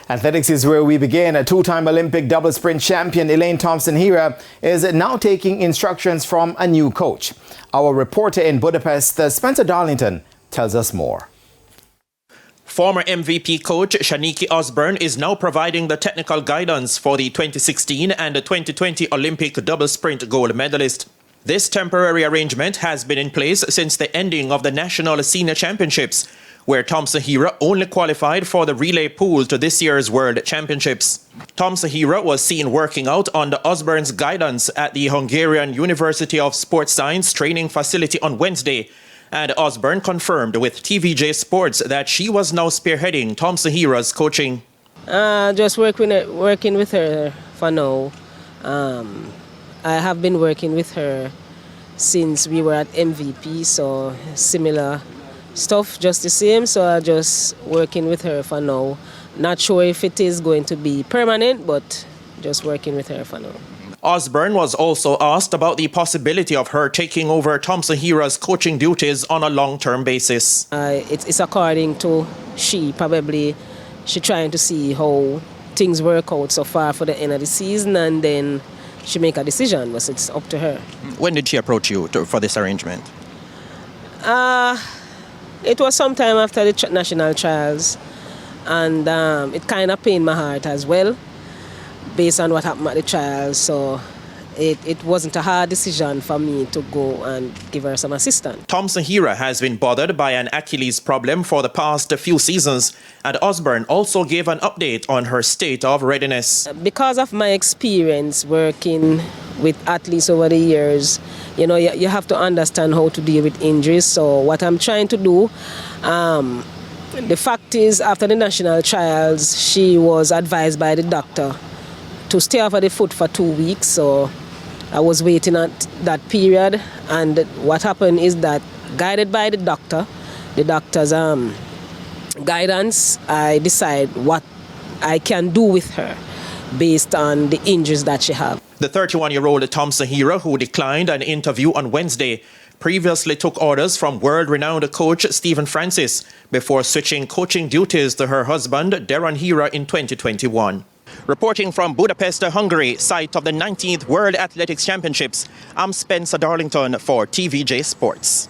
Athletics is where we begin. A two-time Olympic double sprint champion Elaine Thompson-Herah is now taking instructions from a new coach. Our reporter in Budapest, Spencer Darlington, tells us more. Former MVP coach Shanikie Osbourne is now providing the technical guidance for the 2016 and the 2020 Olympic double sprint gold medalist. This temporary arrangement has been in place since the ending of the National Senior Championships, where Thompson-Herah only qualified for the relay pool to this year's World Championships. Thompson-Herah was seen working out under Osbourne's guidance at the Hungarian University of Sports Science training facility on Wednesday, and Osbourne confirmed with TVJ Sports that she was now spearheading Thompson-Herah's coaching. Just working with her for now. I have been working with her since we were at MVP, so similar stuff, just the same. So I'm just working with her for now. Not sure if it is going to be permanent, but just working with her for now. Osbourne was also asked about the possibility of her taking over Thompson-Herah's coaching duties on a long-term basis. It's according to she trying to see how things work out so far for the end of the season, and then she make a decision, but it's up to her. When did she approach you for this arrangement? It was sometime after the national trials, and it kind of pained my heart as well, based on what happened at the trials. So it wasn't a hard decision for me to go and give her some assistance. Thompson-Herah has been bothered by an Achilles problem for the past few seasons, and Osbourne also gave an update on her state of readiness. Because of my experience working with athletes over the years, you know, you have to understand how to deal with injuries. So what I'm trying to do, the fact is, after the national trials, she was advised by the doctor to stay off of the foot for 2 weeks. So I was waiting at that period, and what happened is that, guided by the doctor's guidance, I decide what I can do with her based on the injuries that she has. The 31-year-old Thompson-Herah, who declined an interview on Wednesday, previously took orders from world-renowned coach Stephen Francis before switching coaching duties to her husband Darren Herah in 2021. Reporting from Budapest, Hungary, site of the 19th World Athletics Championships, I'm Spencer Darlington for TVJ Sports.